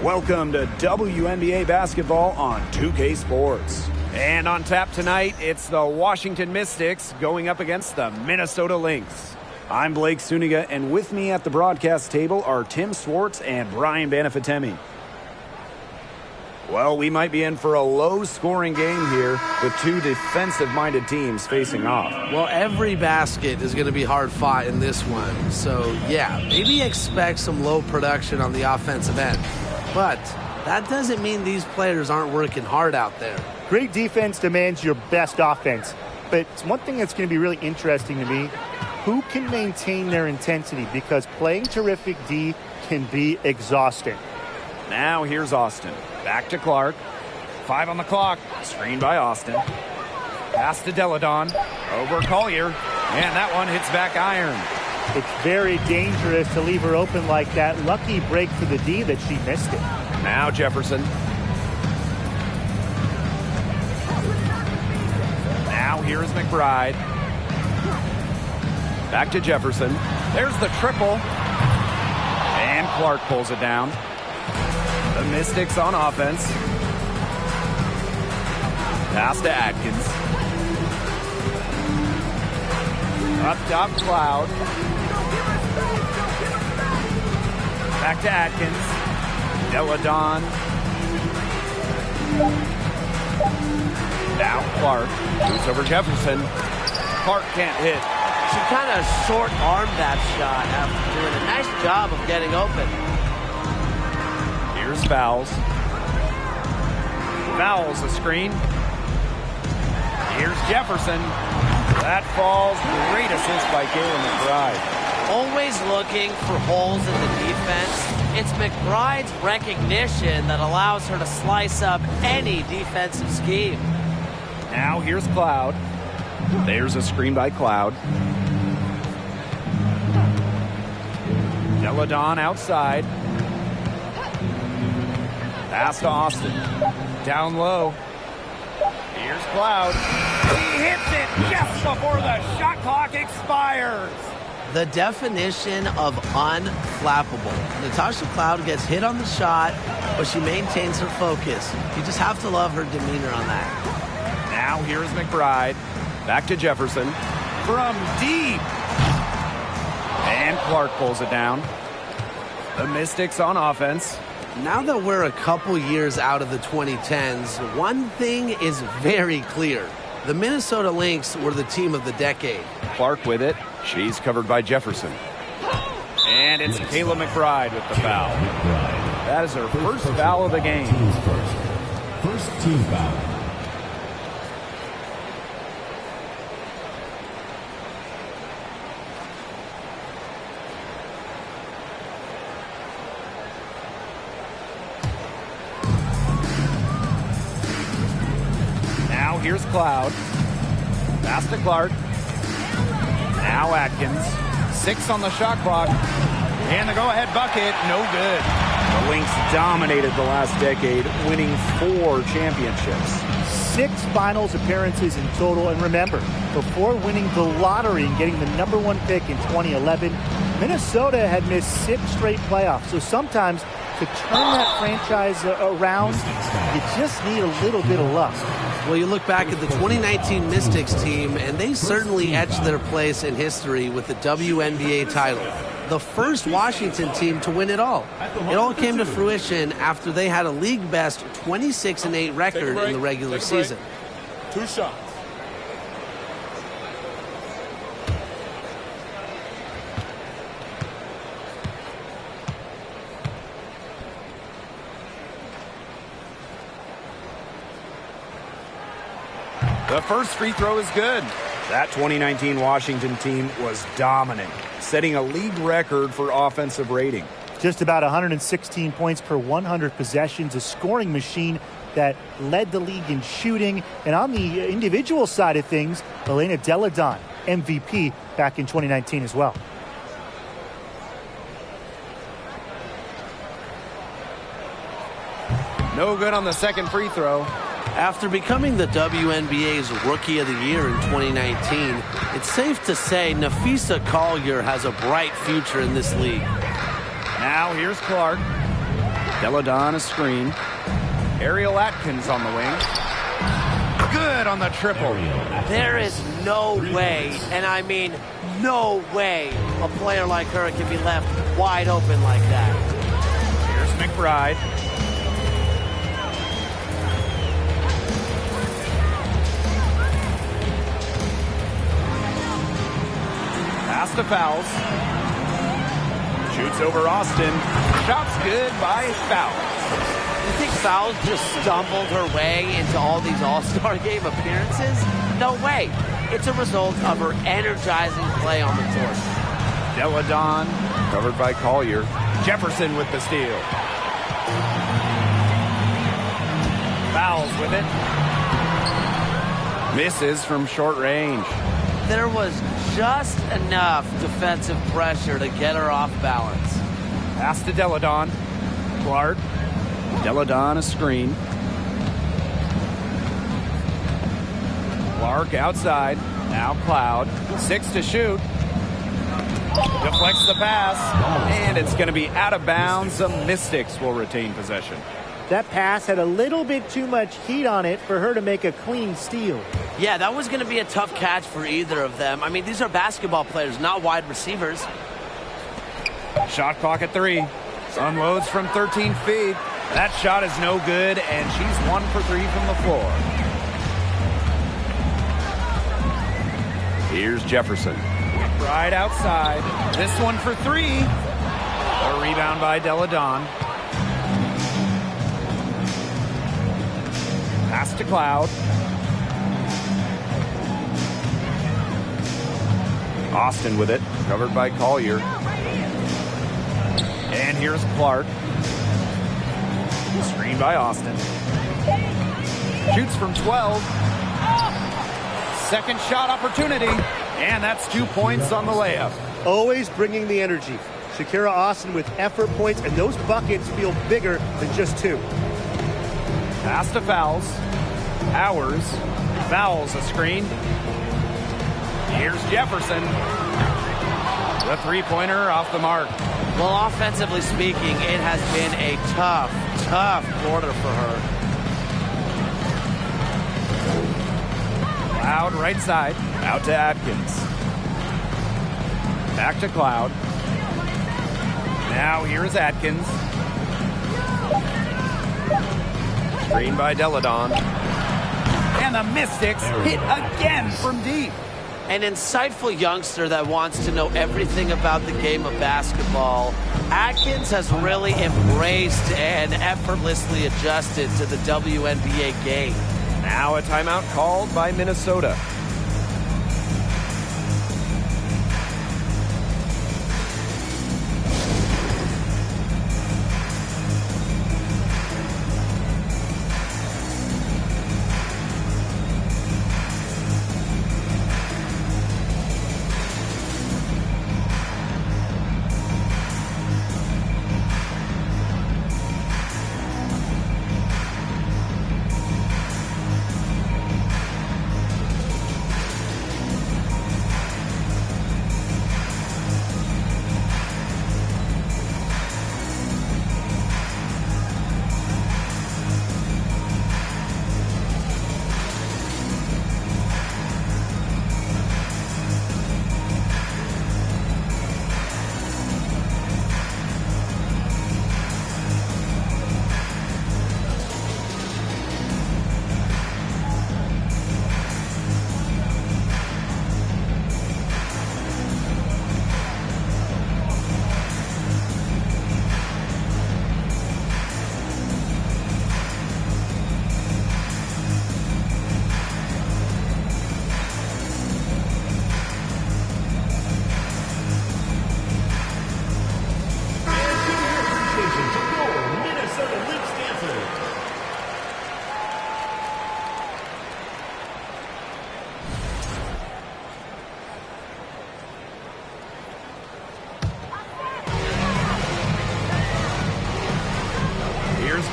Welcome to WNBA basketball on 2K Sports. And on tap tonight, it's the Washington Mystics going up against the Minnesota Lynx. I'm Blake Suniga, and with me at the broadcast table are Tim Swartz and Brian Banafitemi. Well, we might be in for a low-scoring game here with two defensive-minded teams facing off. Well, every basket is going to be hard-fought in this one. So, yeah, maybe expect some low production on the offensive end. But that doesn't mean these players aren't working hard out there. Great defense demands your best offense. But one thing that's going to be really interesting to me, who can maintain their intensity? Because playing terrific D can be exhausting. Now here's Austin. Back to Clark. 5 on the clock. Screened by Austin. Pass to Deladon. Over Collier. And that one hits back iron. It's very dangerous to leave her open like that. Lucky break for the D that she missed it. Now Jefferson. Now here's McBride. Back to Jefferson. There's the triple. And Clark pulls it down. The Mystics on offense. Pass to Atkins. Up top, Cloud. Back to Atkins. Deladon. Now Clark. Moves over Jefferson. Clark can't hit. She kind of short-armed that shot after doing a nice job of getting open. Here's Fowles. Fowles a screen. Here's Jefferson. That falls. Great assist by Kayla McBride. Always looking for holes in the defense. It's McBride's recognition that allows her to slice up any defensive scheme. Now here's Cloud. There's a screen by Cloud. Deladon outside. Pass to Austin. Down low. Here's Cloud. He hits it just before the shot clock expires. The definition of unflappable. Natasha Cloud gets hit on the shot, but she maintains her focus. You just have to love her demeanor on that. Now here's McBride. Back to Jefferson. From deep. And Clark pulls it down. The Mystics on offense. Now that we're a couple years out of the 2010s, one thing is very clear. The Minnesota Lynx were the team of the decade. Clark with it. She's covered by Jefferson. And it's Kayla McBride with the foul. That is her first foul of the game. First team foul. Now here's Cloud. Pass to Clark. Now Atkins. 6 on the shot clock. And the go-ahead bucket, no good. The Lynx dominated the last decade, winning 4 championships. 6 finals appearances in total. And remember, before winning the lottery and getting the #1 pick in 2011, Minnesota had missed 6 straight playoffs. So sometimes to turn that franchise around, you just need a little bit of luck. Well, you look back at the 2019 Mystics team, and they certainly etched their place in history with the WNBA title. The first Washington team to win it all. It all came to fruition after they had a league-best 26-8 record in the regular season. 2 shots. The first free throw is good. That 2019 Washington team was dominant, setting a league record for offensive rating. Just about 116 points per 100 possessions, a scoring machine that led the league in shooting. And on the individual side of things, Elena Deladon, MVP back in 2019 as well. No good on the second free throw. After becoming the WNBA's Rookie of the Year in 2019, it's safe to say Nafisa Collier has a bright future in this league. Now here's Clark. Deladon a screen. Ariel Atkins on the wing. Good on the triple. There is no way, and I mean no way, a player like her can be left wide open like that. Here's McBride. Pass to Fowles. Shoots over Austin. Shot's good by Fowles. You think Fowles just stumbled her way into all these All-Star Game appearances? No way. It's a result of her energizing play on the court. Deladon, covered by Collier. Jefferson with the steal. Fowles with it. Misses from short range. There was just enough defensive pressure to get her off balance. Pass to Deladon. Clark. Deladon a screen. Clark outside. Now Cloud. 6 to shoot. Deflects the pass. And it's going to be out of bounds. The Mystics will retain possession. That pass had a little bit too much heat on it for her to make a clean steal. Yeah, that was going to be a tough catch for either of them. I mean, these are basketball players, not wide receivers. Shot clock at 3. Unloads from 13 feet. That shot is no good, and she's 1 for 3 from the floor. Here's Jefferson. Right outside. This one for 3. A rebound by Deladon. Pass to Cloud. Austin with it, covered by Collier. And here's Clark. Screen by Austin. Shoots from 12. Second shot opportunity. And that's 2 points on the layup. Always bringing the energy. Shakira Austin with effort points, and those buckets feel bigger than just 2. Pass to Fowles. Powers. Fowles a screen. Here's Jefferson. The three-pointer off the mark. Well, offensively speaking, it has been a tough quarter for her. Cloud right side. Out to Atkins. Back to Cloud. Now here's Atkins. Screen by Deladon. And the Mystics hit again from deep. An insightful youngster that wants to know everything about the game of basketball. Atkins has really embraced and effortlessly adjusted to the WNBA game. Now a timeout called by Minnesota.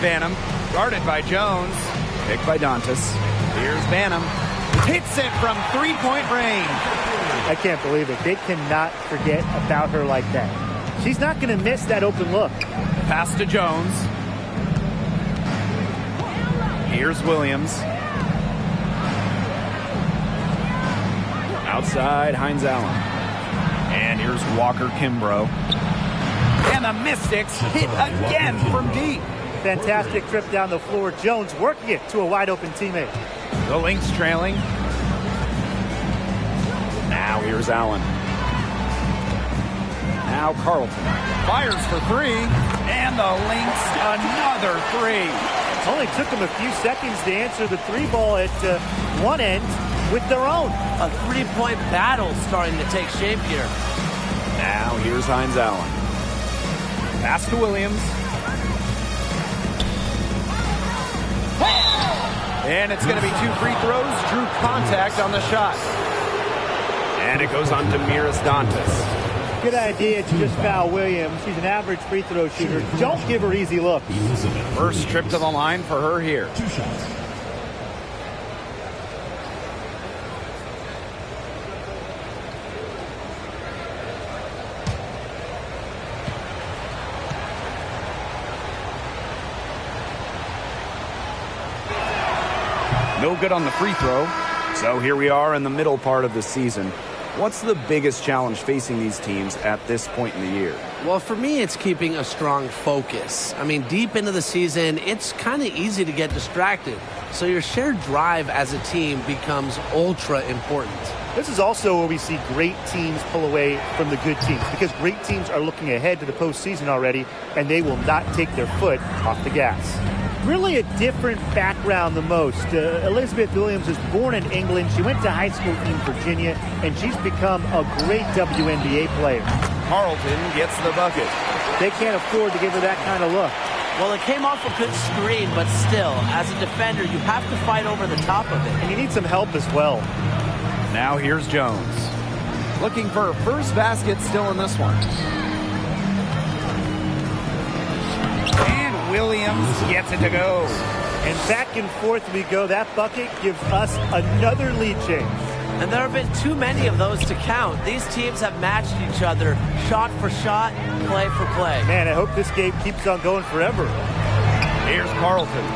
Banham, guarded by Jones, picked by Dantas. Here's Banham, hits it from three-point range. I can't believe it. They cannot forget about her like that. She's not going to miss that open look. Pass to Jones. Here's Williams. Outside, Hines Allen. And here's Walker Kimbrough. And the Mystics hit again from deep. Fantastic trip down the floor. Jones working it to a wide-open teammate. The Lynx trailing. Now here's Allen. Now Carlton fires for three. And the Lynx another three. Only took them a few seconds to answer the three ball at one end with their own. A three-point battle starting to take shape here. Now here's Hines Allen. Pass to Williams. And it's going to be 2 free throws. Drew contact on the shot. And it goes on to Miras Dantas. Good idea to just foul Williams. She's an average free throw shooter. Don't give her easy looks. First trip to the line for her here. 2 shots. No good on the free throw. So here we are in the middle part of the season. What's the biggest challenge facing these teams at this point in the year? Well, for me, it's keeping a strong focus. I mean, deep into the season, it's kind of easy to get distracted. So your shared drive as a team becomes ultra important. This is also where we see great teams pull away from the good teams, because great teams are looking ahead to the postseason already, and they will not take their foot off the gas. Really a different background than most. Elizabeth Williams was born in England. She went to high school in Virginia, and she's become a great WNBA player. Carlton gets the bucket. They can't afford to give her that kind of look. Well, it came off a good screen, but still, as a defender, you have to fight over the top of it. And you need some help as well. Now here's Jones. Looking for her first basket still in this one. And Williams gets it to go. And back and forth we go. That bucket gives us another lead change. And there have been too many of those to count. These teams have matched each other shot for shot, play for play. Man, I hope this game keeps on going forever. Here's Carlton.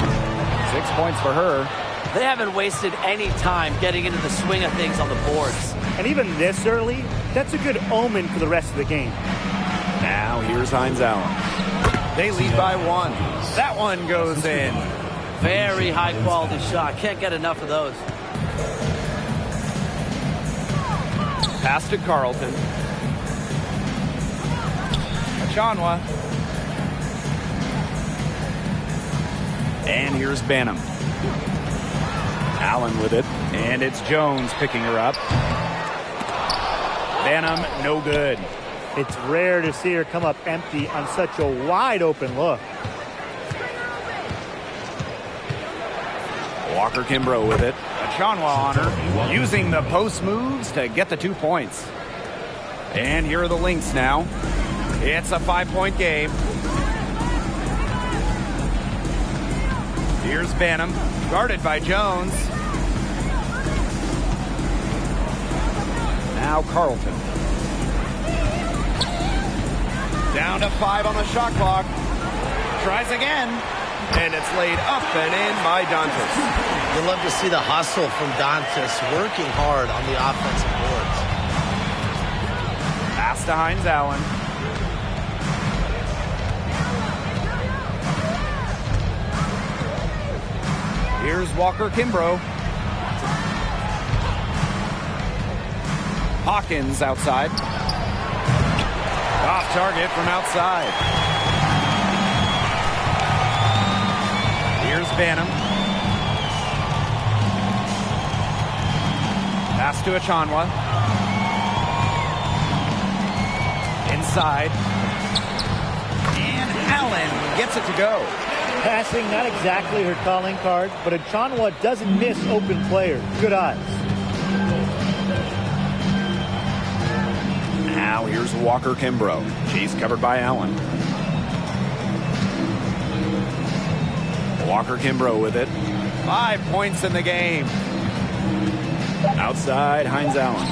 6 points for her. They haven't wasted any time getting into the swing of things on the boards. And even this early, that's a good omen for the rest of the game. Now here's Hines Allen. They lead by 1. That one goes in. Very high quality shot. Can't get enough of those. Pass to Carlton. Achanwa. And here's Banham. Allen with it. And it's Jones picking her up. Banham, no good. It's rare to see her come up empty on such a wide open look. Walker Kimbrough with it. Achanwa on her, using the post moves to get the 2 points. And here are the Lynx now. It's a 5-point game. Here's Banham, guarded by Jones. Now Carlton. Down to 5 on the shot clock. Tries again. And it's laid up and in by Dantas. You love to see the hustle from Dantas, working hard on the offensive boards. Pass to Hines Allen. Here's Walker Kimbrough. Hawkins outside. Off target from outside. Here's Banham. Pass to Achanwa. Inside. And Allen gets it to go. Passing, not exactly her calling card, but Achanwa doesn't miss open players. Good eyes. Now here's Walker Kimbrough. She's covered by Allen. Walker Kimbrough with it. 5 points in the game. Outside, Hines Allen.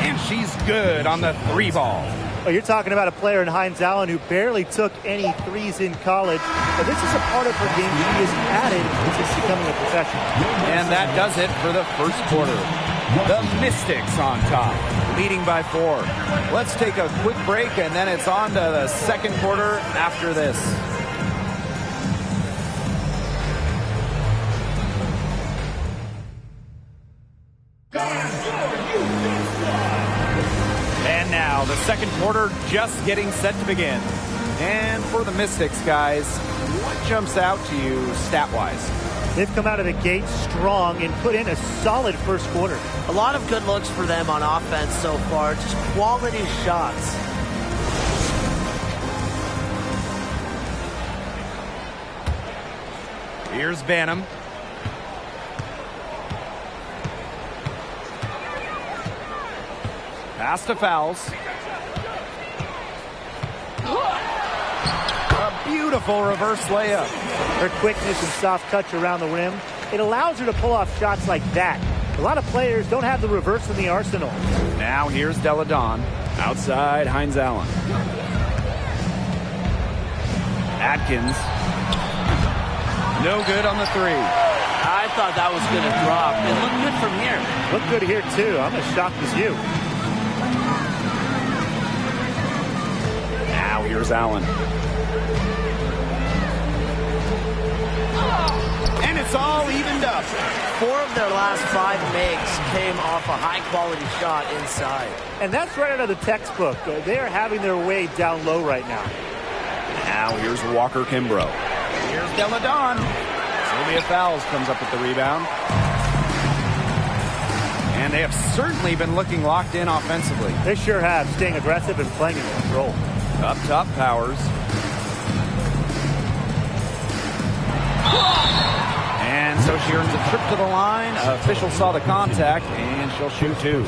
And she's good on the 3 ball. Well, you're talking about a player in Hines Allen who barely took any threes in college. But this is a part of her game she has added since becoming a professional. And that does it for the first quarter. The Mystics on top, leading by 4. Let's take a quick break, and then it's on to the second quarter after this. And now the second quarter just getting set to begin. And for the Mystics, guys, what jumps out to you stat-wise? They've come out of the gate strong and put in a solid first quarter. A lot of good looks for them on offense so far. Just quality shots. Here's Banham. Pass to Fouls. A beautiful reverse layup. Her quickness and soft touch around the rim, it allows her to pull off shots like that. A lot of players don't have the reverse in the arsenal. Now here's Deladon. Outside, Hines Allen. Atkins. No good on the 3. I thought that was going to drop. It looked good from here. Looked good here, too. I'm as shocked as you. Now here's Allen. And it's all evened up. 4 of their last 5 makes came off a high-quality shot inside. And that's right out of the textbook. They are having their way down low right now. Now here's Walker Kimbrough. Here's Deladon. Sylvia Fouls comes up with the rebound. And they have certainly been looking locked in offensively. They sure have, staying aggressive and playing in control. Up top, Powers. And so she earns a trip to the line. Official saw the contact, and she'll shoot 2.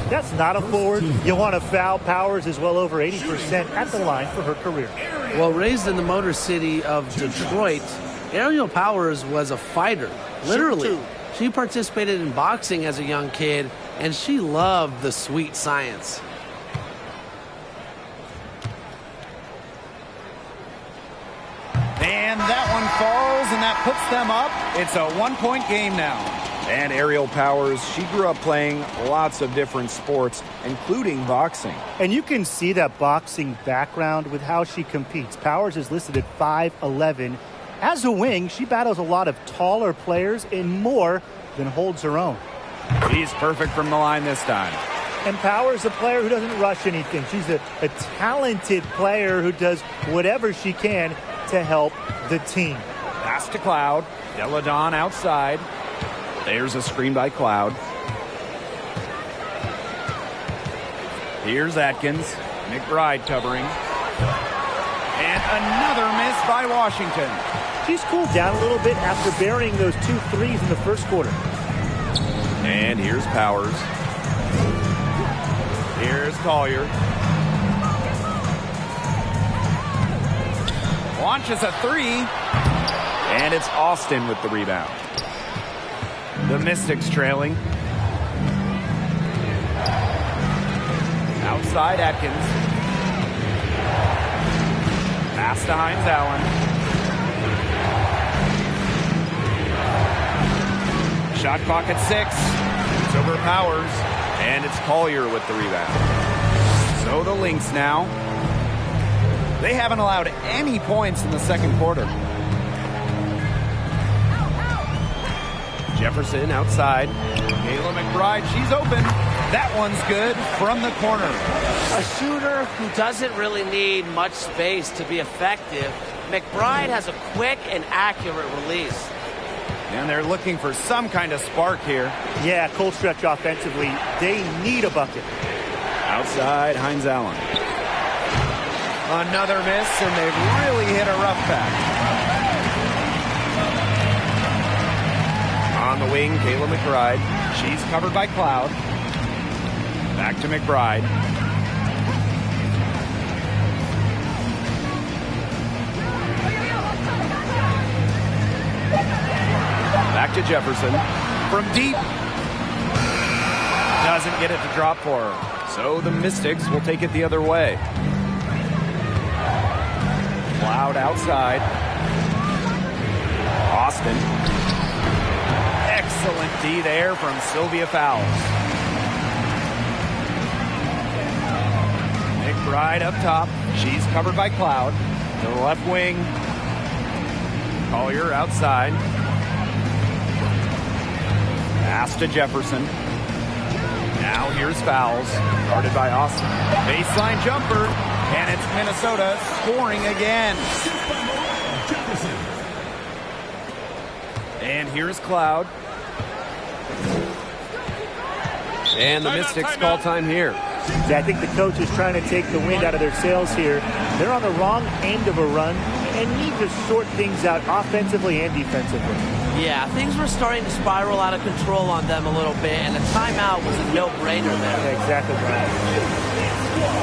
That's not a forward. You want to foul. Powers is well over 80% at the line for her career. Well, raised in the Motor City of Detroit, Ariel Powers was a fighter, literally. She participated in boxing as a young kid, and she loved the sweet science. And that one falls, and that puts them up. It's a 1-point game now. And Ariel Powers, she grew up playing lots of different sports, including boxing. And you can see that boxing background with how she competes. Powers is listed at 5'11". As a wing, she battles a lot of taller players and more than holds her own. She's perfect from the line this time. And Powers is a player who doesn't rush anything. She's a talented player who does whatever she can to help the team. Pass to Cloud. Deladon outside. There's a screen by Cloud. Here's Atkins. McBride covering. And another miss by Washington. She's cooled down a little bit after burying those 2 threes in the first quarter. And here's Powers. Here's Collier. Launches a 3. And it's Austin with the rebound. The Mystics trailing. Outside Atkins. Pass to Hines Allen. Shot clock at 6. It's over Powers. And it's Collier with the rebound. So the Lynx now. They haven't allowed any points in the second quarter. Jefferson outside. Kayla McBride, she's open. That one's good from the corner. A shooter who doesn't really need much space to be effective. McBride has a quick and accurate release. And they're looking for some kind of spark here. Yeah, cold stretch offensively. They need a bucket. Outside, Hines Allen. Another miss, and they've really hit a rough patch. On the wing, Kayla McBride. She's covered by Cloud. Back to McBride. Back to Jefferson. From deep. Doesn't get it to drop for her. So the Mystics will take it the other way. Cloud outside. Austin. Excellent D there from Sylvia Fowles. McBride up top. She's covered by Cloud. To the left wing. Collier outside. Pass to Jefferson. Now here's Fowles. Guarded by Austin. Baseline jumper. And it's Minnesota scoring again. And here's Cloud. And the Mystics call time here. Yeah, I think the coach is trying to take the wind out of their sails here. They're on the wrong end of a run and need to sort things out offensively and defensively. Yeah, things were starting to spiral out of control on them a little bit, and a timeout was a no-brainer there. Yeah, exactly right.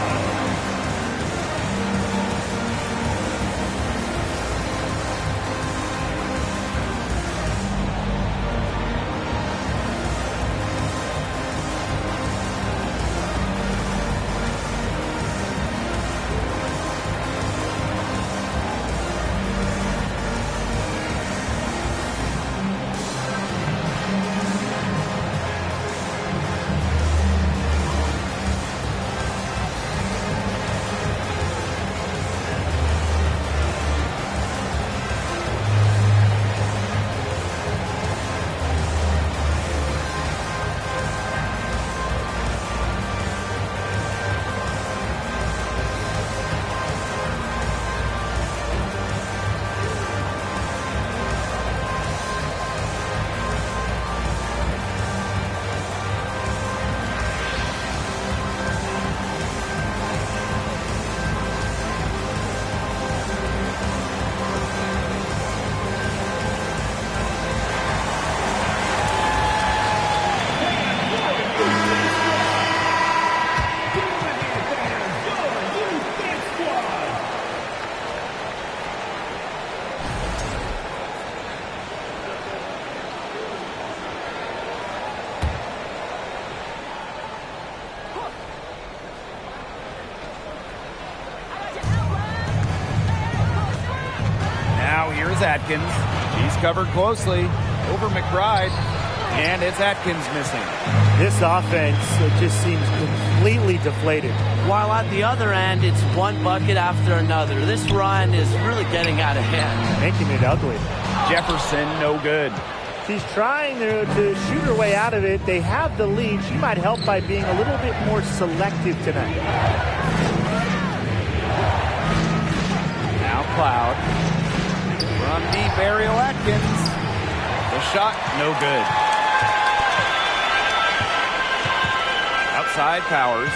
Atkins. She's covered closely over McBride, and it's Atkins missing. This offense just seems completely deflated. While at the other end, it's one bucket after another. This run is really getting out of hand. Making it ugly. Jefferson, no good. She's trying to shoot her way out of it. They have the lead. She might help by being a little bit more selective tonight. Now Cloud. From deep, Ariel Atkins. The shot, no good. Outside Powers.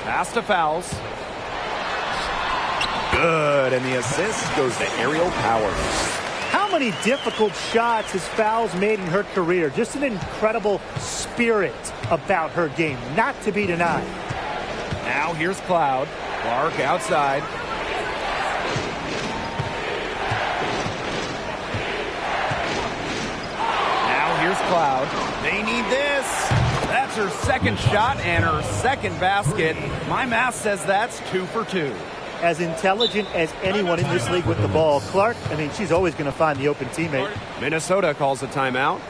Pass to Fowles. Good, and the assist goes to Ariel Powers. How many difficult shots has Fowles made in her career? Just an incredible spirit about her game, not to be denied. Now here's Cloud. Clark outside. Cloud. They need this. That's her second shot and her second basket. My math says that's 2 for 2. As intelligent as anyone in this league with the ball, Clark, I mean, she's always going to find the open teammate. Minnesota calls a timeout.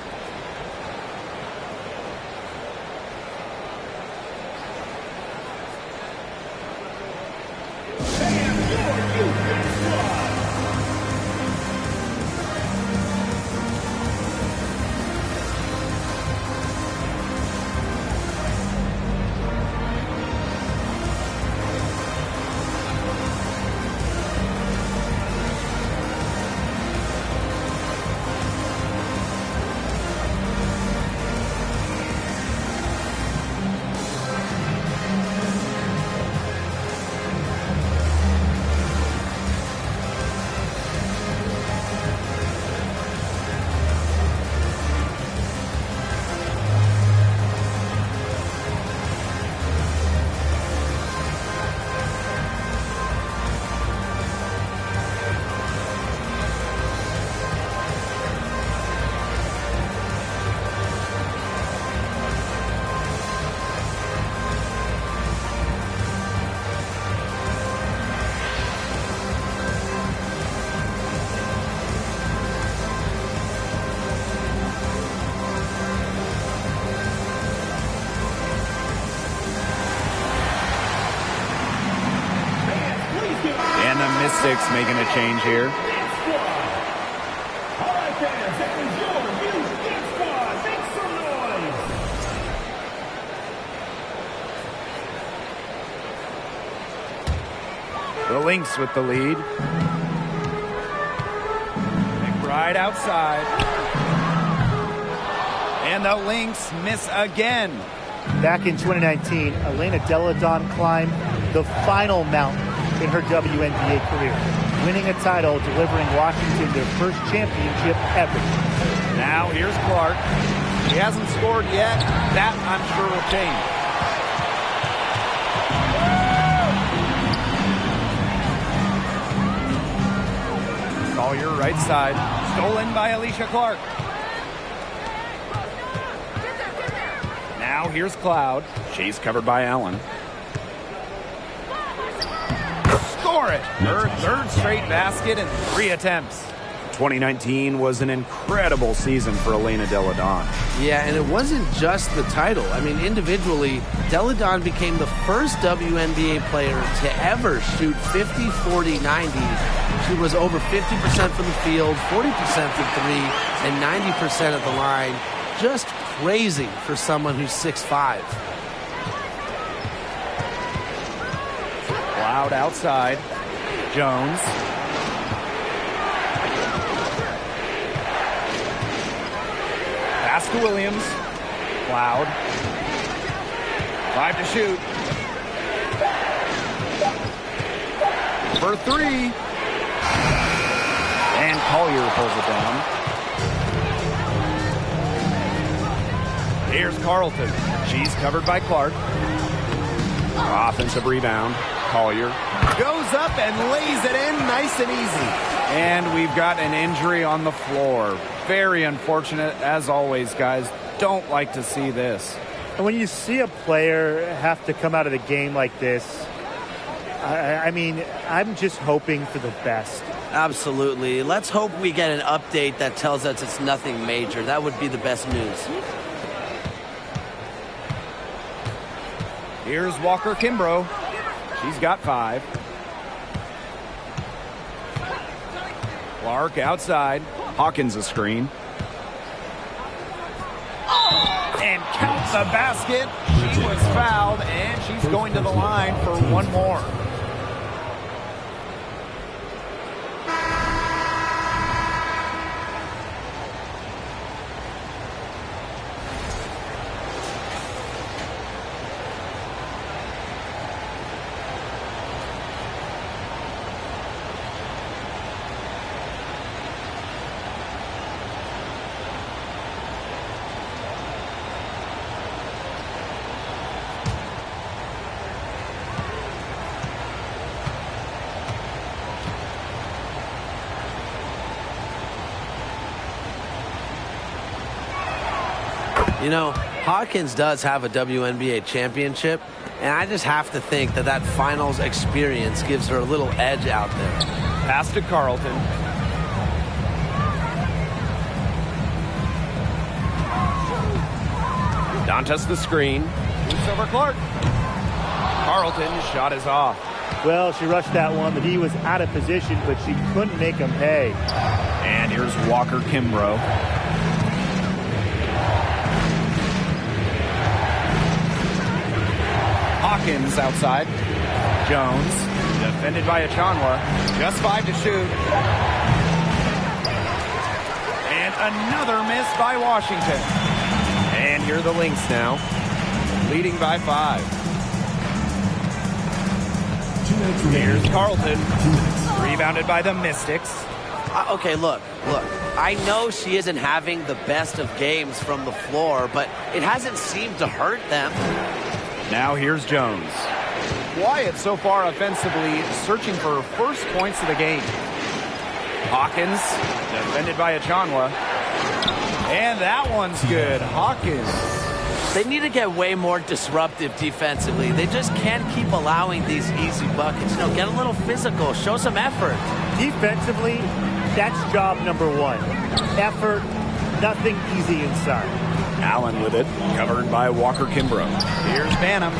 Mystics making a change here. The Lynx with the lead. Right outside. And the Lynx miss again. Back in 2019, Elena Delle Donne climbed the final mountain in her WNBA career, winning a title, delivering Washington their first championship ever. Now here's Clark. He hasn't scored yet. That, I'm sure, will change. Collier right side. Stolen by Alicia Clark. Now here's Cloud. She's covered by Allen. Score it! Her third straight basket in 3 attempts. 2019 was an incredible season for Elena Delle Donne. Yeah, and it wasn't just the title. I mean, individually, Delle Donne became the first WNBA player to ever shoot 50, 40, 90. She was over 50% from the field, 40% from 3, and 90% at the line. Just crazy for someone who's 6'5". Cloud outside. Jones. Pass to Williams. Cloud. 5 to shoot. For 3. And Collier pulls it down. Here's Carlton. She's covered by Clark. Offensive rebound. Collier goes up and lays it in nice and easy. And we've got an injury on the floor. Very unfortunate, as always, guys. Don't like to see this. And when you see a player have to come out of the game like this, I mean, I'm just hoping for the best. Absolutely. Let's hope we get an update that tells us it's nothing major. That would be the best news. Here's Walker Kimbrough. She's got 5. Clark outside. Hawkins a screen. And count the basket. She was fouled, and she's going to the line for one more. You know, Hawkins does have a WNBA championship, and I just have to think that that finals experience gives her a little edge out there. Pass to Carlton. Dantas the screen. Moves over Clark. Carlton's shot is off. Well, she rushed that one. The D was out of position, but she couldn't make him pay. And here's Walker Kimbrough. Hawkins outside. Jones, defended by Achanwa. Just 5 to shoot. And another miss by Washington. And here are the Lynx now, leading by 5. Here's Carlton, rebounded by the Mystics. Okay, look. I know she isn't having the best of games from the floor, but it hasn't seemed to hurt them. Now here's Jones. Wyatt so far offensively searching for her first points of the game. Hawkins, defended by Achanwa. And that one's good. Hawkins. They need to get way more disruptive defensively. They just can't keep allowing these easy buckets. You know, get a little physical. Show some effort. Defensively, that's job number 1. Effort, nothing easy inside. Allen with it, covered by Walker Kimbrough. Here's Banham.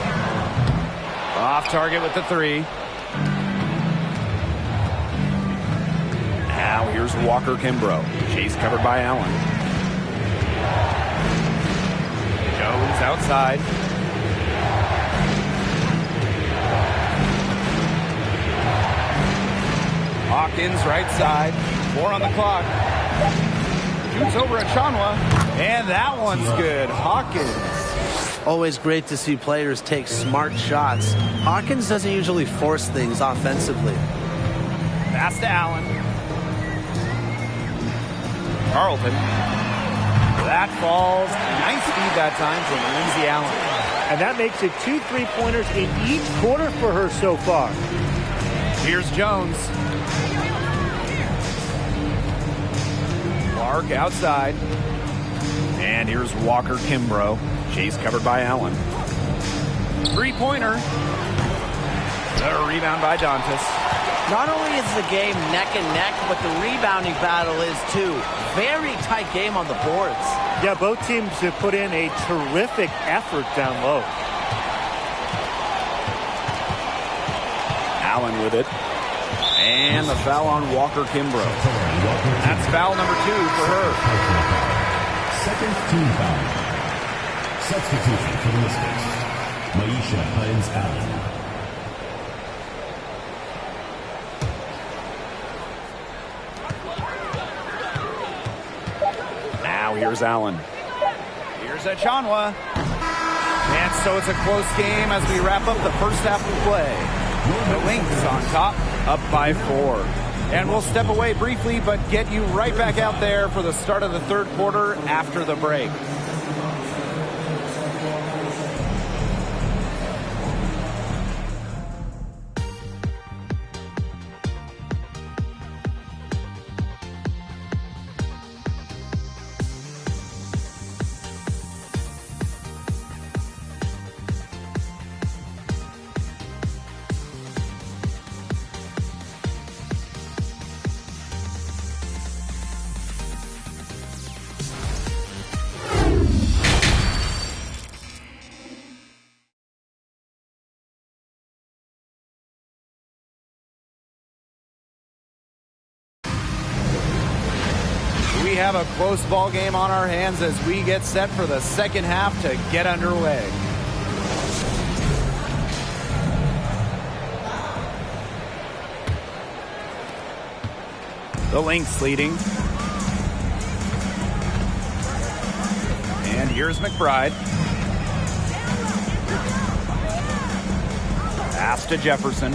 Off target with the 3. Now here's Walker Kimbrough. Chase covered by Allen. Jones outside. Hawkins right side. 4 on the clock. Shoots over at Chanwa. And that one's good. Hawkins. Always great to see players take smart shots. Hawkins doesn't usually force things offensively. Pass to Allen. Carlton. That falls. Nice feed that time from Lindsay Allen. And that makes it 2 3-pointers in each quarter for her so far. Here's Jones. Clark outside. And here's Walker Kimbrough. Chase covered by Allen. 3-pointer. The rebound by Dantas. Not only is the game neck and neck, but the rebounding battle is too. Very tight game on the boards. Yeah, both teams have put in a terrific effort down low. Allen with it. And the foul on Walker Kimbrough. That's foul number 2 for her. Second team foul. Substitution for the Mystics. Maisha Hines-Allen. Now here's Allen. Here's Achanwa. And so it's a close game as we wrap up the first half of play. The Lynx on top, up by 4. And we'll step away briefly, but get you right back out there for the start of the third quarter after the break. We have a close ball game on our hands as we get set for the second half to get underway. The Lynx leading. And here's McBride. Pass to Jefferson.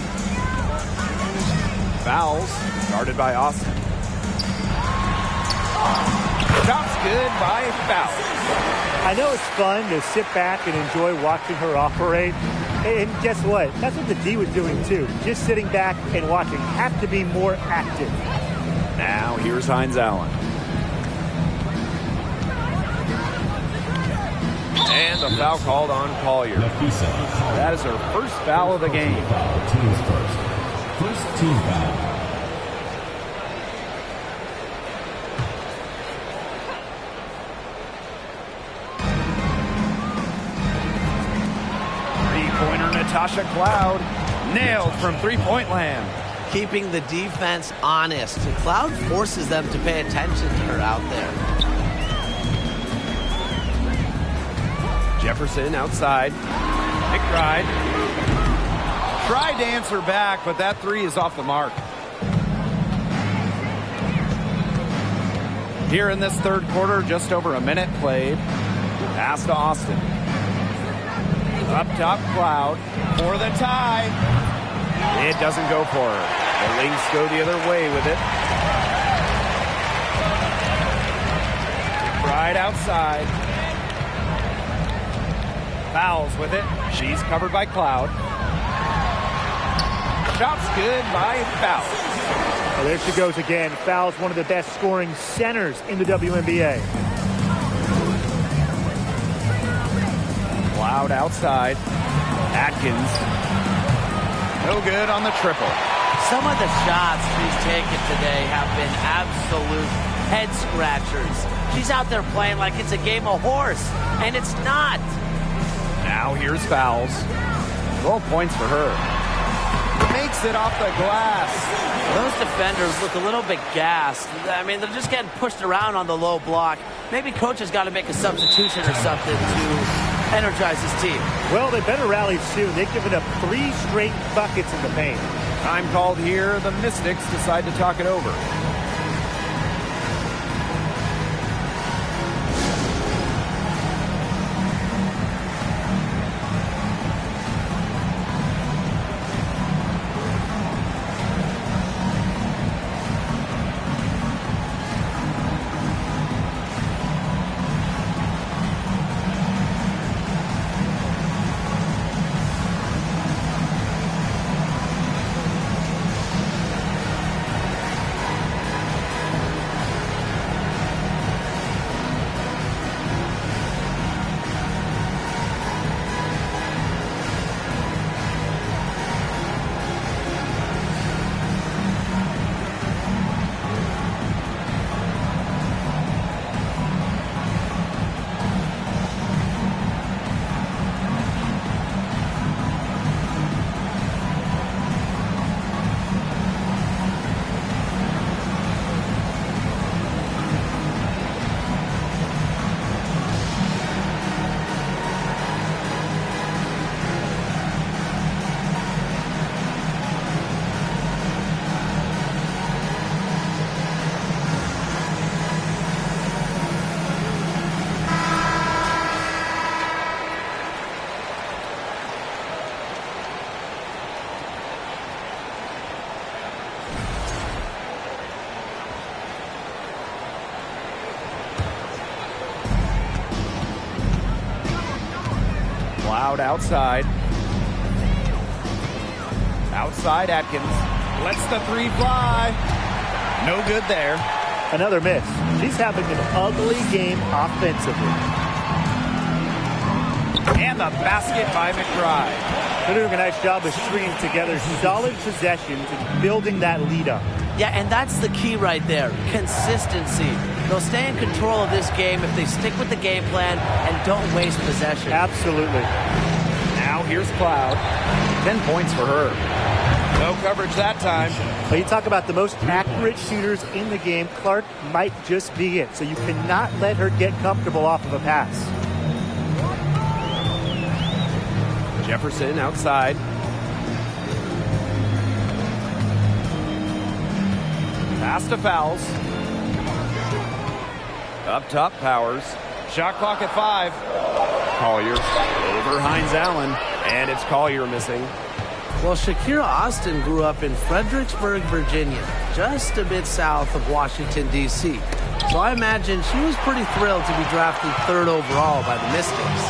Fouls, guarded by Austin. Shot's good by Foul. I know it's fun to sit back and enjoy watching her operate. And guess what? That's what the D was doing too. Just sitting back and watching. Have to be more active. Now here's Hines-Allen. And the foul called on Collier. That is her first foul of the game. Team's first team foul. Natasha Cloud nailed from three-point land. Keeping the defense honest. Cloud forces them to pay attention to her out there. Jefferson outside. McBride tried to answer back, but that three is off the mark. Here in this third quarter, just over a minute played. Pass to Austin. Up top, Cloud for the tie. It doesn't go for her. The Lynx go the other way with it. Right outside. Fouls with it. She's covered by Cloud. Shot's good by Foul. Well, there she goes again. Foul's one of the best scoring centers in the WNBA. Cloud outside. Atkins. No good on the triple. Some of the shots she's taken today have been absolute head scratchers. She's out there playing like it's a game of horse, and it's not. Now here's fouls. 12 points for her. Makes knocks it off the glass. Those defenders look a little bit gassed. I mean, they're just getting pushed around on the low block. Maybe coach has got to make a substitution or something to energize his team. Well, they better rally soon. They've given up 3 straight buckets in the paint. Time called here. The Mystics decide to talk it over. Cloud outside. Outside Atkins. Lets the 3 fly. No good there. Another miss. She's having an ugly game offensively. And the basket by McBride. They're doing a nice job of stringing together solid possessions and building that lead up. Yeah, and that's the key right there. Consistency. They'll stay in control of this game if they stick with the game plan and don't waste possession. Absolutely. Now here's Cloud. 10 points for her. No coverage that time. But you talk about the most accurate shooters in the game, Clark might just be it. So you cannot let her get comfortable off of a pass. Jefferson outside. Pass to Fouls. Up top, Powers. Shot clock at 5. Collier over Hines Allen, and it's Collier missing. Well, Shakira Austin grew up in Fredericksburg, Virginia, just a bit south of Washington, D.C. So I imagine she was pretty thrilled to be drafted 3rd overall by the Mystics.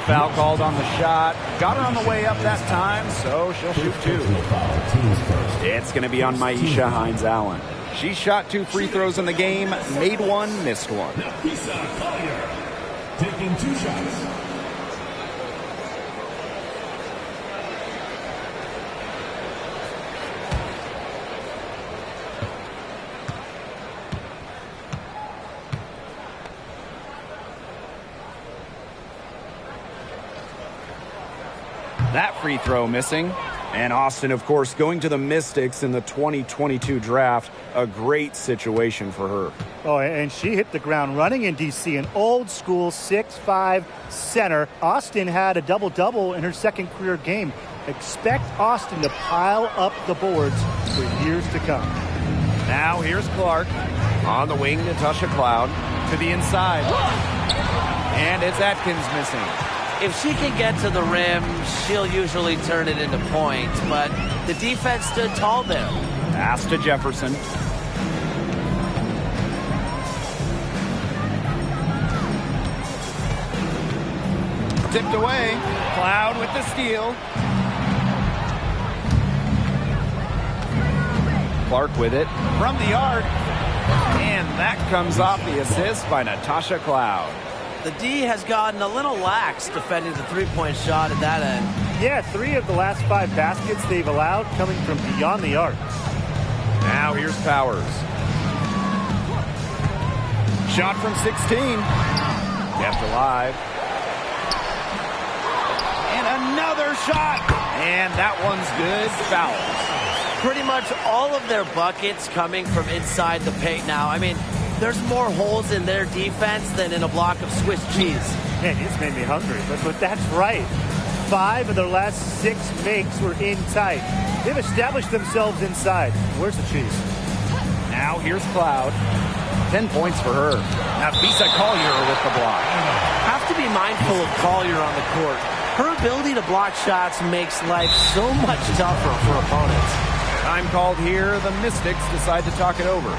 Foul called on the shot. Got her on the way up that time, so she'll shoot 2. It's going to be on Maisha Hines Allen. She shot 2 free throws in the game, made 1, missed 1. Taking 2 shots. That free throw missing. And Austin, of course, going to the Mystics in the 2022 draft. A great situation for her. Oh, and she hit the ground running in D.C. An old school 6'5" center. Austin had a double-double in her second career game. Expect Austin to pile up the boards for years to come. Now here's Clark. On the wing, Natasha Cloud. To the inside. And it's Atkins missing. If she can get to the rim, she'll usually turn it into points, but the defense stood tall there. Pass to Jefferson. Tipped away. Cloud with the steal. Clark with it from the arc. And that comes off the assist by Natasha Cloud. The D has gotten a little lax defending the three-point shot at that end. Yeah, 3 of the last 5 baskets they've allowed coming from beyond the arc. Now here's Powers. Shot from 16. Kept alive. And another shot. And that one's good. Foul. Pretty much all of their buckets coming from inside the paint now. I mean, there's more holes in their defense than in a block of Swiss cheese. Man, you just made me hungry. But that's right. 5 of their last 6 makes were in tight. They've established themselves inside. Where's the cheese? Now here's Cloud. 10 points for her. Now Bisa Collier with the block. Have to be mindful of Collier on the court. Her ability to block shots makes life so much tougher for opponents. Time called here. The Mystics decide to talk it over.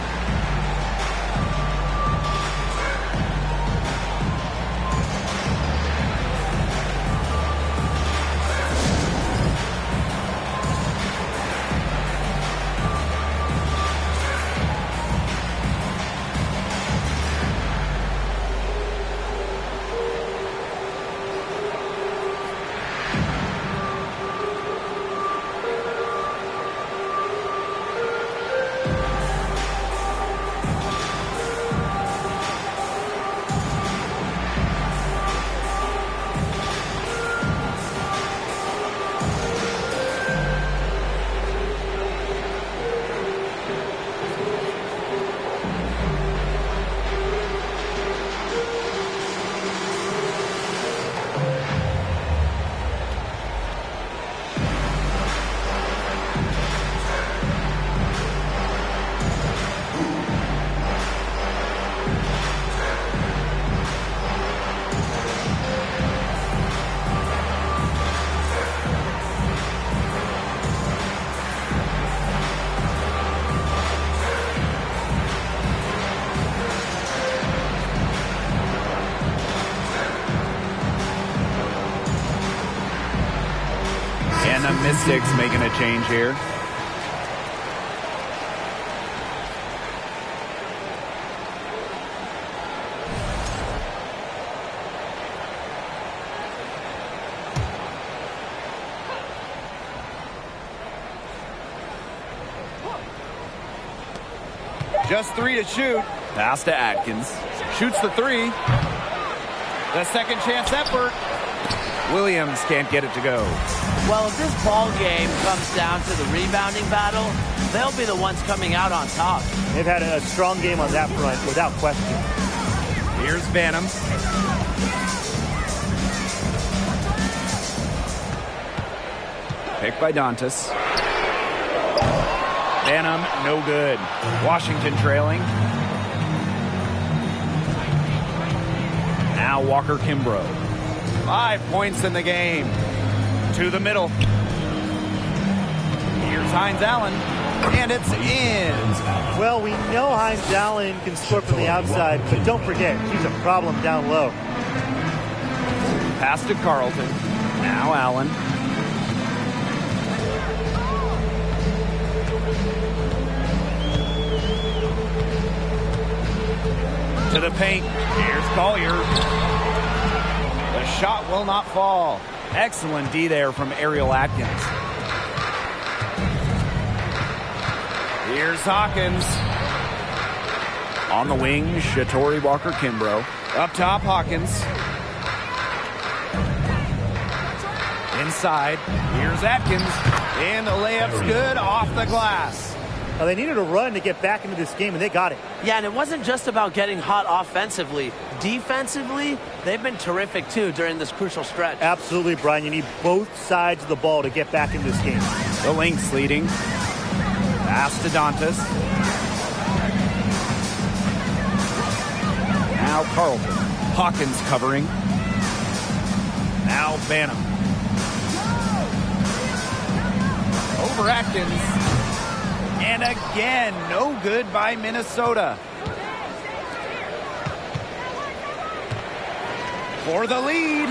And the Mystics making a change here. Just 3 to shoot. Pass to Atkins. Shoots the 3. The second chance effort. Williams can't get it to go. Well, if this ball game comes down to the rebounding battle, they'll be the ones coming out on top. They've had a strong game on that front, without question. Here's Banham. Picked by Dantas. Banham, no good. Washington trailing. Now Walker Kimbrough. 5 points in the game. To the middle. Here's Hines Allen. And it's in. Well, we know Hines Allen can score from the outside, but don't forget, he's a problem down low. Pass to Carlton. Now Allen. To the paint. Here's Collier. The shot will not fall. Excellent D there from Ariel Atkins. Here's Hawkins. On the wing, Shatori Walker Kimbrough. Up top, Hawkins. Inside, here's Atkins. And the layup's good off the glass. Well, they needed a run to get back into this game, and they got it. Yeah, and it wasn't just about getting hot offensively. Defensively, they've been terrific, too, during this crucial stretch. Absolutely, Brian. You need both sides of the ball to get back in this game. The Lynx leading. Pass to Dantas. Now Carlton. Hawkins covering. Now Banham. Over Atkins. And again, no good by Minnesota. For the lead.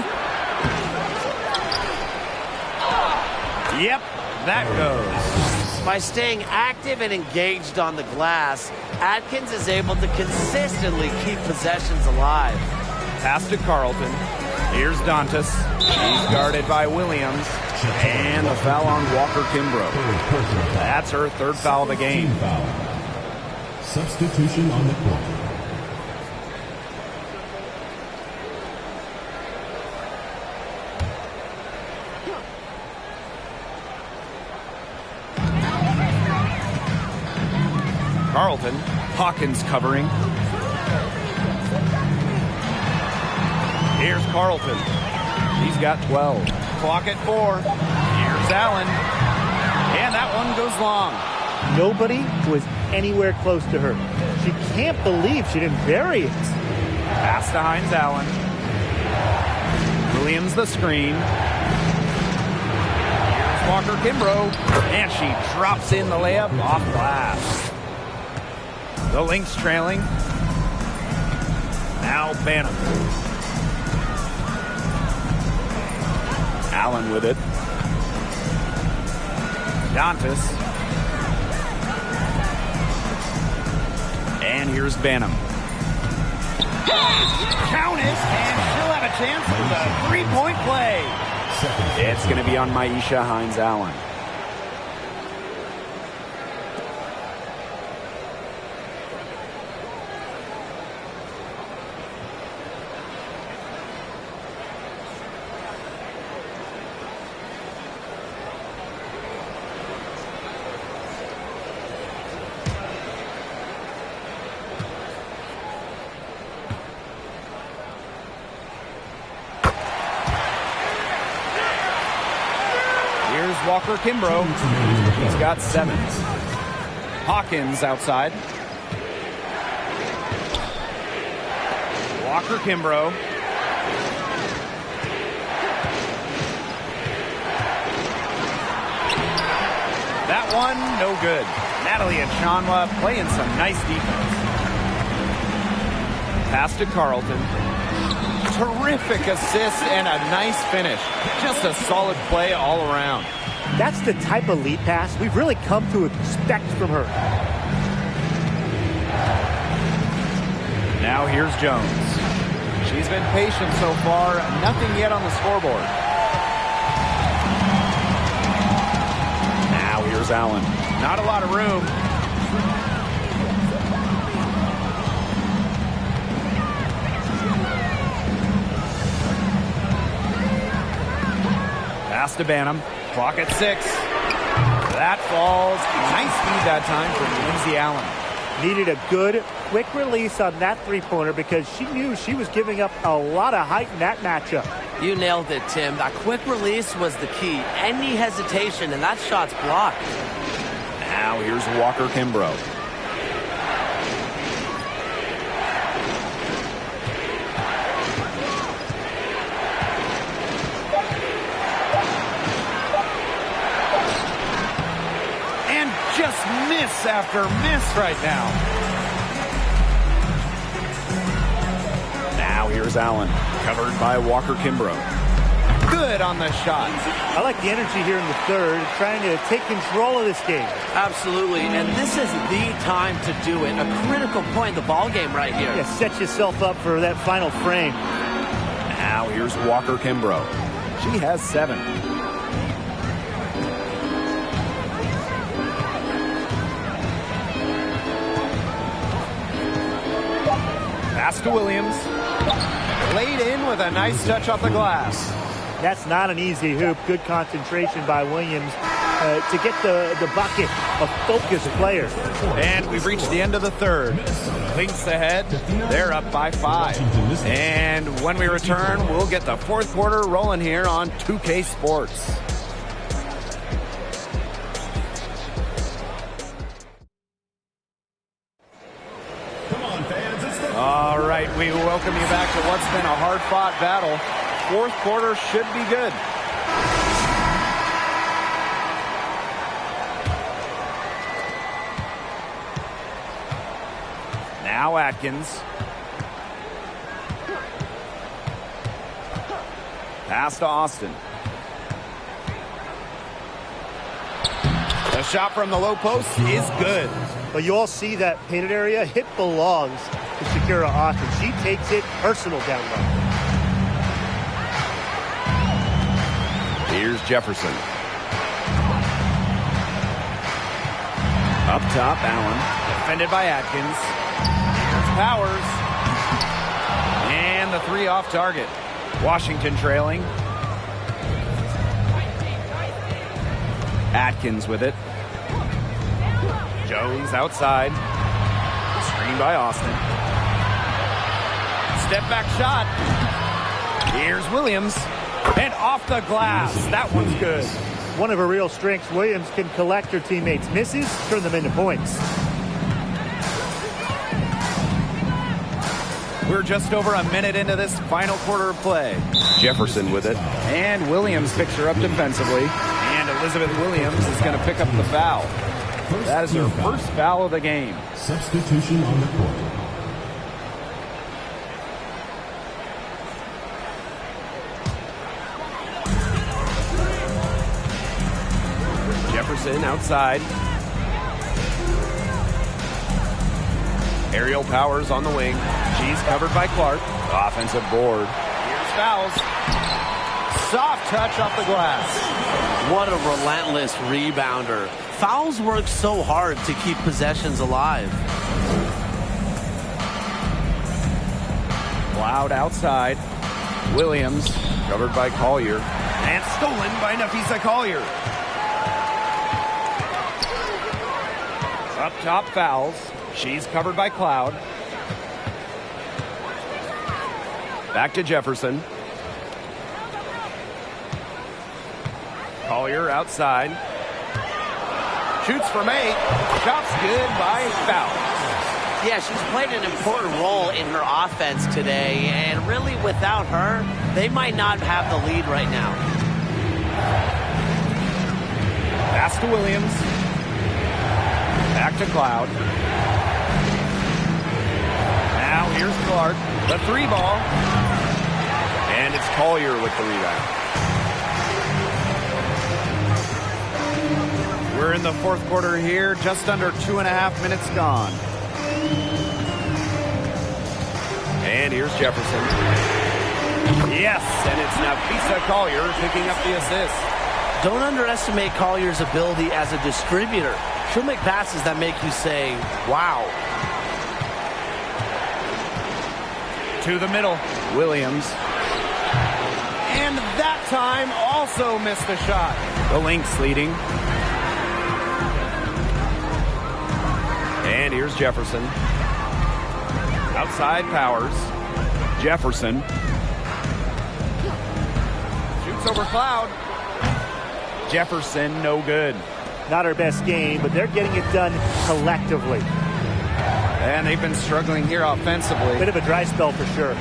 Yep, that goes. By staying active and engaged on the glass, Atkins is able to consistently keep possessions alive. Pass to Carlton. Here's Dantas. He's guarded by Williams. And a foul on Walker Kimbrough. That's her 3rd foul of the game. Substitution on the court. Carlton. Hawkins covering. Here's Carlton. He's got 12. Clock at 4. Here's Allen. And that one goes long. Nobody was anywhere close to her. She can't believe she didn't bury it. Pass to Hines Allen. Williams the screen. Here's Walker Kimbrough. And she drops in the layup off glass. The Lynx trailing. Now Banham. Allen with it. Dantas. And here's Banham. Count it, and she'll have a chance for the three-point play. It's going to be on Maisha Hines Allen. Walker Kimbrough. He's got 7. Hawkins outside. Walker Kimbrough. That one, no good. Natalie Achanwa playing some nice defense. Pass to Carlton. Terrific assist and a nice finish. Just a solid play all around. That's the type of lead pass we've really come to expect from her. Now here's Jones. She's been patient so far. Nothing yet on the scoreboard. Now here's Allen. Not a lot of room. Pass to Banham. Clock at 6. That falls. Nice feed that time from Lindsay Allen. Needed a good, quick release on that three-pointer because she knew she was giving up a lot of height in that matchup. You nailed it, Tim. That quick release was the key. Any hesitation, and that shot's blocked. Now here's Walker Kimbrough. Just miss after miss right now. Now here's Allen, covered by Walker Kimbrough. Good on the shot. I like the energy here in the third, trying to take control of this game. Absolutely, and this is the time to do it. A critical point in the ball game right here. Yeah, set yourself up for that final frame. Now here's Walker Kimbrough. She has 7. Pass to Williams. Laid in with a nice touch off the glass. That's not an easy hoop. Good concentration by Williams to get the bucket. A focused player. And we've reached the end of the third. Lynx ahead. They're up by 5. And when we return, we'll get the fourth quarter rolling here on 2K Sports. All right, we welcome you back to what's been a hard-fought battle. Fourth quarter should be good. Now Atkins. Pass to Austin. The shot from the low post is good. Well, you all see that painted area. It belongs to Shakira Austin. She takes it personal down low. Here's Jefferson. Up top, Allen. Defended by Atkins. Here's Powers. And the 3 off target. Washington trailing. Atkins with it. Jones outside. by Austin. Step back shot. Here's Williams. And off the glass. That one's good. One of her real strengths, Williams can collect her teammates' misses, turn them into points. We're just over a minute into this final quarter of play. Jefferson with it. And Williams picks her up defensively. And Elizabeth Williams is going to pick up the foul. That is her first foul of the game. Substitution on the court. Jefferson outside. Aerial Powers on the wing. She's covered by Clark. Offensive board. Here's fouls. Soft touch off the glass. What a relentless rebounder. Fouls work so hard to keep possessions alive. Cloud outside. Williams covered by Collier. And stolen by Nafisa Collier. Up top fouls. She's covered by Cloud. Back to Jefferson. Collier outside. Shoots from 8. Shot's good by foul. Yeah, she's played an important role in her offense today, and really without her, they might not have the lead right now. Pass to Williams. Back to Cloud. Now here's Clark. The 3 ball. And it's Collier with the rebound. We're in the fourth quarter here. Just under 2.5 minutes gone. And here's Jefferson. Yes, and it's Nafisa Collier picking up the assist. Don't underestimate Collier's ability as a distributor. She'll make passes that make you say, wow. To the middle, Williams. And that time also missed the shot. The Lynx leading. And here's Jefferson. Outside Powers. Jefferson. Shoots over Cloud. Jefferson, no good. Not her best game, but they're getting it done collectively. And they've been struggling here offensively. Bit of a dry spell for sure.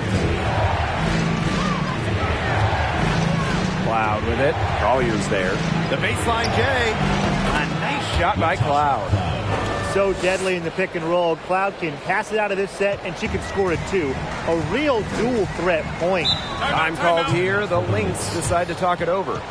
Cloud with it. Collier's there. The baseline J. A nice shot by Cloud. So deadly in the pick and roll. Cloud can pass it out of this set, and she can score it too. A real dual threat point. Time called here. The Lynx decide to talk it over.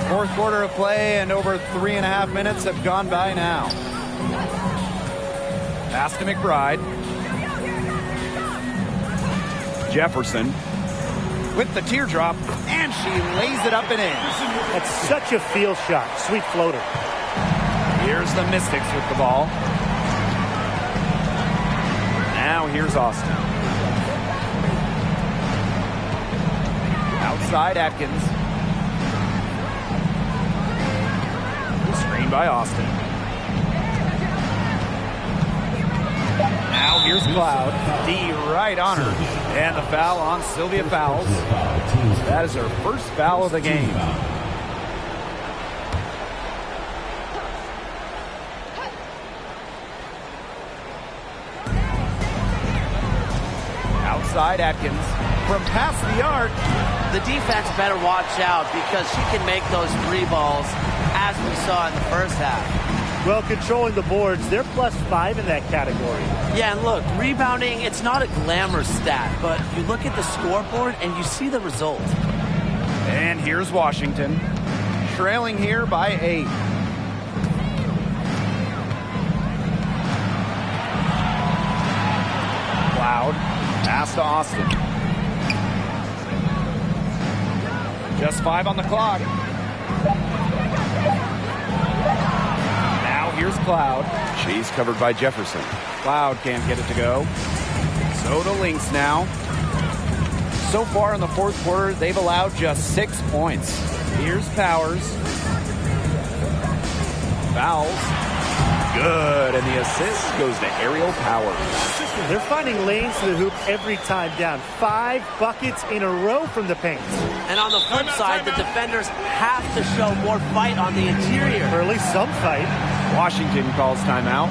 Fourth quarter of play, and over 3.5 minutes have gone by now. Pass to McBride. Jefferson. with the teardrop, and she lays it up and in. That's such a field shot. Sweet floater. Here's the Mystics with the ball. Now here's Austin. Outside Atkins. Screen by Austin. Now here's Cloud. D right on her. And the foul on Sylvia Fowles. That is her first foul of the game. Outside Atkins. From past the arc. The defense better watch out because she can make those three balls as we saw in the first half. Well, controlling the boards, they're +5 in that category. Yeah, and look, rebounding, it's not a glamour stat, but you look at the scoreboard and you see the result. And here's Washington, trailing here by 8. Cloud, pass to Austin. Just 5 on the clock. Here's Cloud. She's covered by Jefferson. Cloud can't get it to go. So the Lynx now. So far in the fourth quarter, they've allowed just 6 points. Here's Powers. Fouls. Good. And the assist goes to Aerial Powers. They're finding lanes to the hoop every time down. 5 buckets in a row from the paint. And on the flip side, the defenders have to show more fight on the interior. Or at least some fight. Washington calls timeout.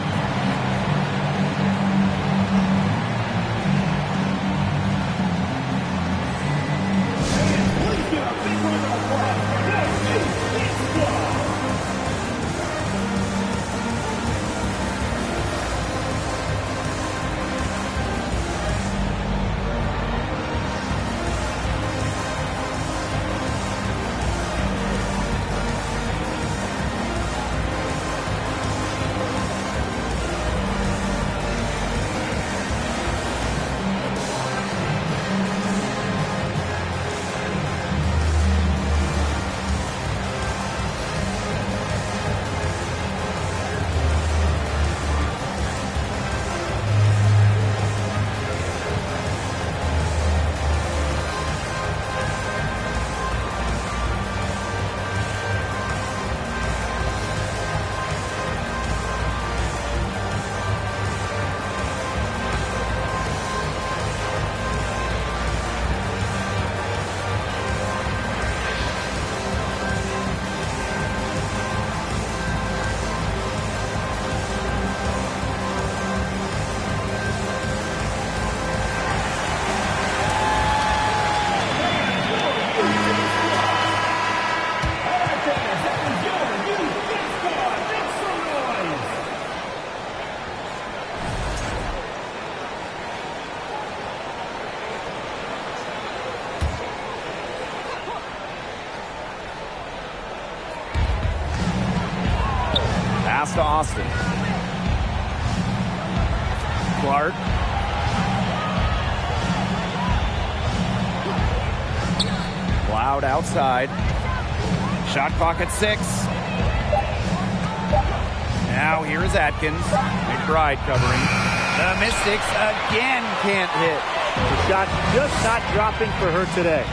To Austin. Clark. Cloud outside. Shot clock at 6. Now here is Atkins. McBride covering. The Mystics again can't hit. The shot just not dropping for her today.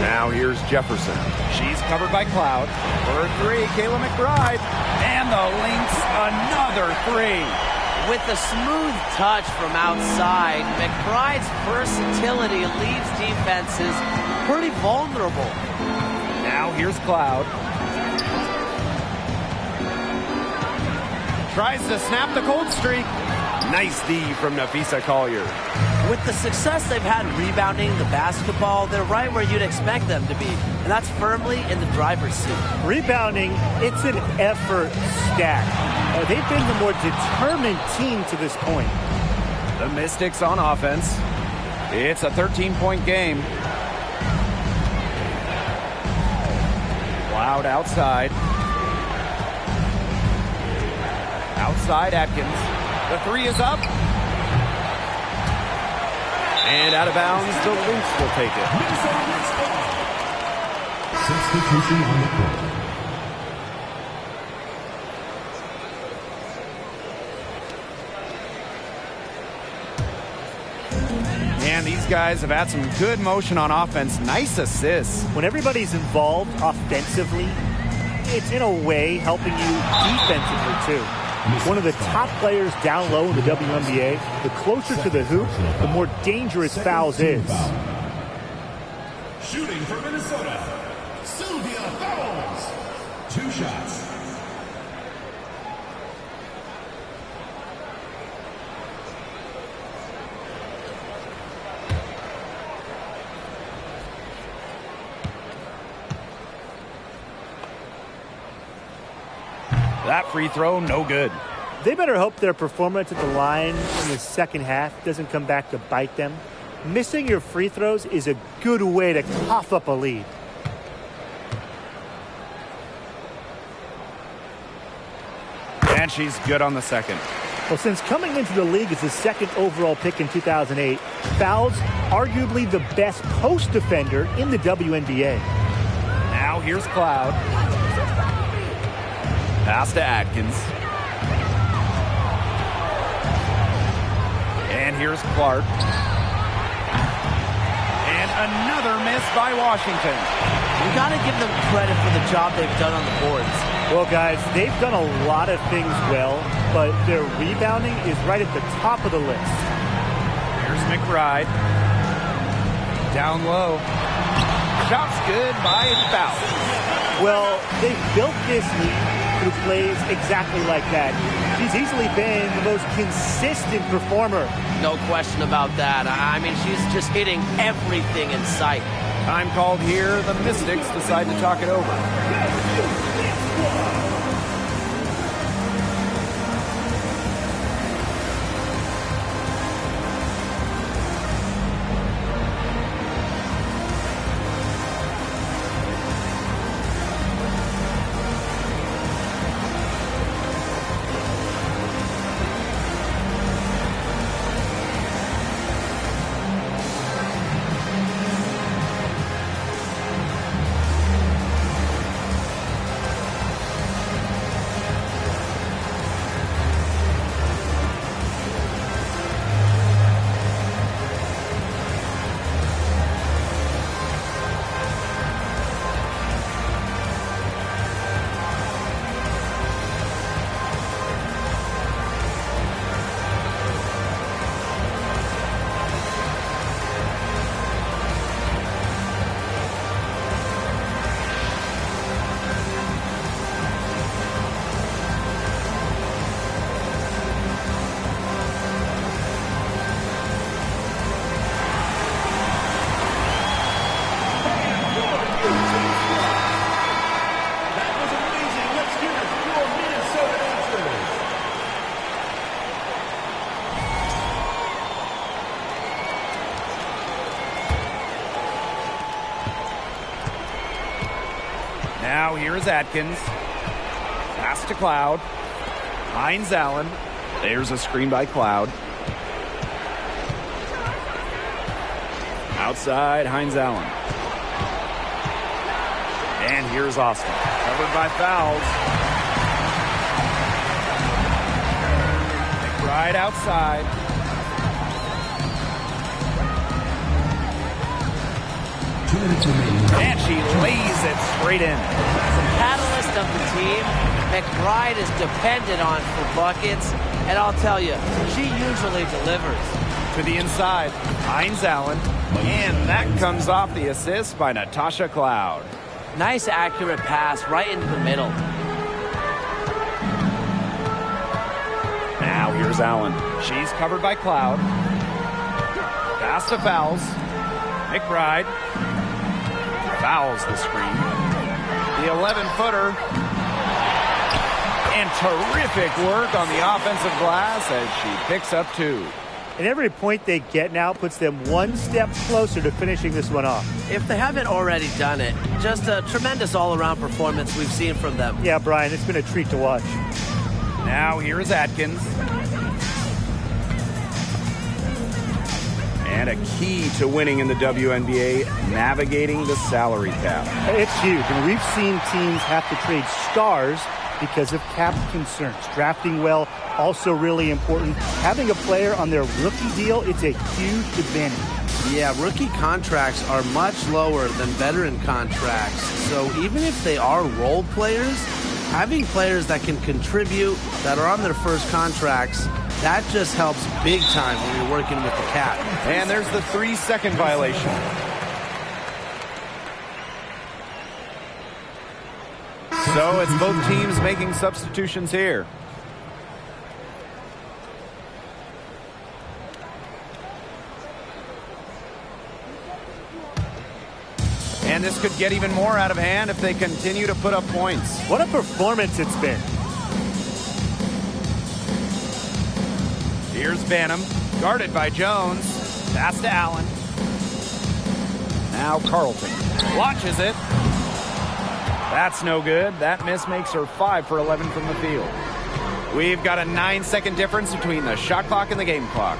Now here's Jefferson. She's covered by Cloud. For 3, Kayla McBride. And the Lynx, another 3. With the smooth touch from outside, McBride's versatility leaves defenses pretty vulnerable. Now here's Cloud. Tries to snap the cold streak. Nice D from Nafisa Collier. With the success they've had rebounding the basketball, they're right where you'd expect them to be, and that's firmly in the driver's seat. Rebounding, it's an effort stat. They've been the more determined team to this point. The Mystics on offense. It's a 13-point game. Cloud outside. Outside Atkins. The 3 is up. And out of bounds, the Lynx will take it. Substitution on the court. And these guys have had some good motion on offense. Nice assists. When everybody's involved offensively, it's in a way helping you defensively too. One of the top players down low in the WNBA, the closer to the hoop, the more dangerous fouls is. Shooting for Minnesota, Sylvia Fowles. 2 shots. That free throw, no good. They better hope their performance at the line in the second half doesn't come back to bite them. Missing your free throws is a good way to cough up a lead. And she's good on the second. Well, since coming into the league as the second overall pick in 2008, Fowles arguably the best post defender in the WNBA. Now here's Cloud. Pass to Atkins. And here's Clark. And another miss by Washington. You got to give them credit for the job they've done on the boards. Well, guys, they've done a lot of things well, but their rebounding is right at the top of the list. Here's McBride. Down low. Shot's good by Fowles. Well, they've built this lead who plays exactly like that. She's easily been the most consistent performer. No question about that. I mean, she's just hitting everything in sight. Time called here. The Mystics decide to talk it over. Now here's Atkins. Pass to Cloud. Hines Allen. There's a screen by Cloud. Outside, Hines Allen. And here's Austin. Covered by Fowles. Right outside. And she lays it straight in. The catalyst of the team, McBride is dependent on for buckets, and I'll tell you, she usually delivers. To the inside, Hines Allen, and that comes off the assist by Natasha Cloud. Nice accurate pass right into the middle. Now here's Allen. She's covered by Cloud. Pass to Fowles. McBride. Fouls the screen. The 11-footer. And terrific work on the offensive glass as she picks up 2. And every point they get now puts them one step closer to finishing this one off. If they haven't already done it, just a tremendous all-around performance we've seen from them. Yeah, Brian, it's been a treat to watch. Now here's Atkins. And a key to winning in the WNBA, navigating the salary cap. It's huge. And we've seen teams have to trade stars because of cap concerns. Drafting well, also really important. Having a player on their rookie deal, it's a huge advantage. Yeah, rookie contracts are much lower than veteran contracts. So even if they are role players, having players that can contribute, that are on their first contracts, that just helps big time when you're working with the cap. And there's the 3-second violation. So it's both teams making substitutions here. And this could get even more out of hand if they continue to put up points. What a performance it's been. Here's Banham, guarded by Jones. Pass to Allen. Now Carlton launches it. That's no good. That miss makes her 5 for 11 from the field. We've got a 9-second difference between the shot clock and the game clock.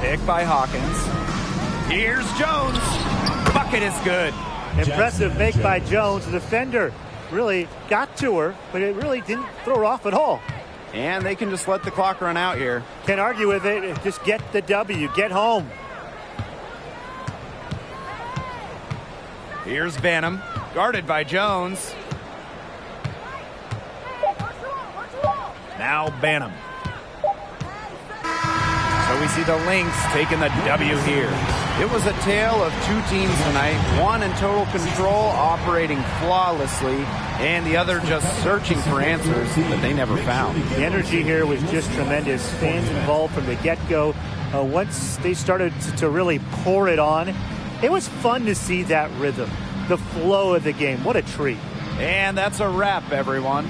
Pick by Hawkins. Here's Jones. Bucket is good. Impressive make by Jones. The defender really got to her, but it really didn't throw her off at all. And they can just let the clock run out here. Can't argue with it. Just get the W. Get home. Here's Banham, guarded by Jones. Now Banham. So we see the Lynx taking the W here. It was a tale of two teams tonight, one in total control, operating flawlessly, and the other just searching for answers that they never found. The energy here was just tremendous. Fans involved from the get-go. Once they started to really pour it on, it was fun to see that rhythm, the flow of the game. What a treat. And that's a wrap, everyone.